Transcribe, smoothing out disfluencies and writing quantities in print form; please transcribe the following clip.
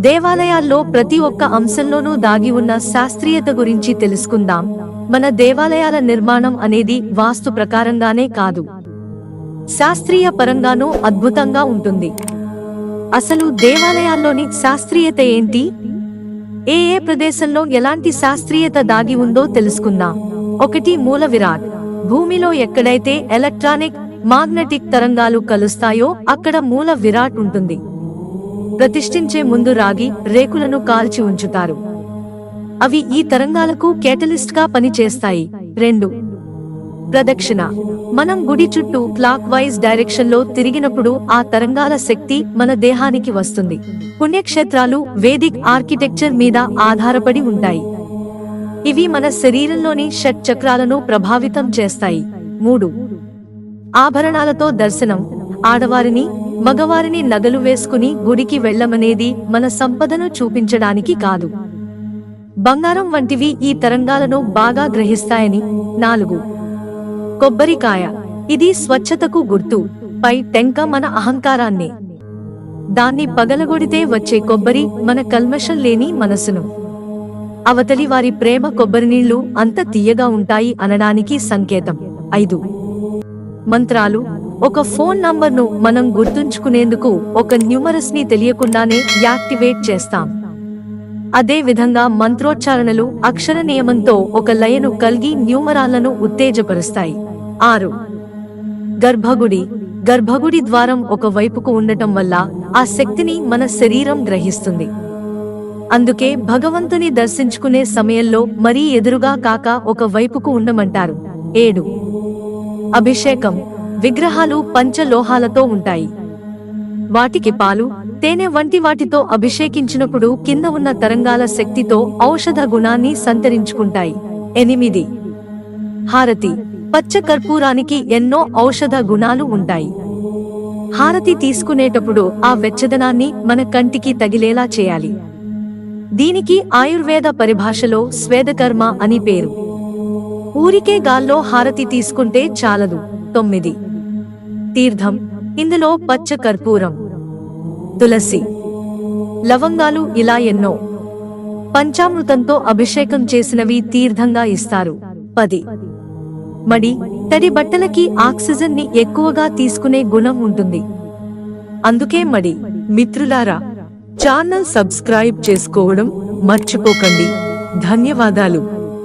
దేవాలయాల్లో ప్రతి ఒక్క అంశంలోనూ దాగి ఉన్న శాస్త్రీయత గురించి తెలుసుకుందాం. మన దేవాలయాల నిర్మాణం అనేది వాస్తు ప్రకారంగానే కాదు, శాస్త్రీయ పరంగానూ అద్భుతంగా ఉంటుంది. అసలు దేవాలయాల్లోని శాస్త్రీయత ఏంటి? ఏ ఏ ప్రదేశంలో ఎలాంటి శాస్త్రీయత దాగి ఉందో తెలుసుకుందాం. 1. మూల విరాట్. భూమిలో ఎక్కడైతే ఎలక్ట్రానిక్, మాగ్నెటిక్ తరంగాలు కలుస్తాయో అక్కడ మూల విరాట్ ఉంటుంది. ప్రతిష్ఠించే ముందు రాగి రేకులను కాల్చి ఉంచుతారు. అవి ఈ తరంగాలకు కేటలిస్ట్ గా పనిచేస్తాయి. 2. ప్రదక్షిణ. మనం గుడి చుట్టూ క్లాక్ వైజ్ డైరెక్షన్ లో తిరిగినప్పుడు ఆ తరంగాల శక్తి మన దేహానికి వస్తుంది. పుణ్యక్షేత్రాలు వేదిక్ ఆర్కిటెక్చర్ మీద ఆధారపడి ఉంటాయి. ఇవి మన శరీరంలోని షట్ చక్రాలను ప్రభావితం చేస్తాయి. 3. ఆభరణాలతో దర్శనం. ఆడవారిని, మగవారిని నగలు వేసుకుని గుడికి వెళ్ళమనేది మన సంపదను చూపించడానికి కాదు, బంగారం వంటివి ఈ తరంగాలను బాగా గ్రహిస్తాయని. 4. కొబ్బరికాయ. ఇది స్వచ్ఛతకు గుర్తు. పై టెంక మన అహంకారాన్ని. దాన్ని పగలగొడితే వచ్చే కొబ్బరి మన కల్మషం లేని మనసును, అవతలి వారి ప్రేమ కొబ్బరినీళ్లు అంత తీయగా ఉంటాయి అనడానికి సంకేతం. 5. మంత్రాలు. ఒక ఫోన్ నంబర్ను మనం గుర్తుంచుకునేందుకు ఒక న్యూమరస్ ని తెలియకుండానే యాక్టివేట్ చేస్తాం. అదే విధంగా మంత్రోచ్చారణలు అక్షర నియమంతో ఒక లయను కలిగి న్యూమరాలను ఉత్తేజపరుస్తాయి. 6. గర్భగుడి. గర్భగుడి ద్వారం ఒక వైపుకు ఉండటం వల్ల ఆ శక్తిని మన శరీరం గ్రహిస్తుంది. అందుకే భగవంతుని దర్శించుకునే సమయంలో మరీ ఎదురుగా కాక ఒక వైపుకు ఉండమంటారు. 7. అభిషేకం. విగ్రహాలు పంచలోహాలతో ఉంటాయి. వాటికి పాలు, తేనె వంటి వాటితో అభిషేకించినప్పుడు కింద ఉన్న తరంగాల శక్తితో ఔషధ గుణాన్ని సంతరించుకుంటాయి. 8. హారతి. పచ్చ కర్పూరానికి ఎన్నో ఔషధ గుణాలు ఉంటాయి. హారతి తీసుకునేటప్పుడు ఆ వెచ్చదనాన్ని మన కంటికి తగిలేలా చేయాలి. దీనికి ఆయుర్వేద పరిభాషలో స్వేదకర్మ అని పేరు. ఊరికే గాల్లో హారతి తీసుకుంటే చాలదు. 9. తీర్థం. ఇందులో పచ్చ కర్పూరం, తులసి, లవంగాలు ఇలా ఎన్నో పంచామృతంతో అభిషేకం చేసినవి తీర్థంగా ఇస్తారు. 10. మడి. తడి బట్టలకి ఆక్సిజన్ ని ఎక్కువగా తీసుకునే గుణం ఉంటుంది. అందుకే మడి. మిత్రులారా, ఛానల్ సబ్స్క్రైబ్ చేసుకోవడం మర్చిపోకండి. ధన్యవాదాలు.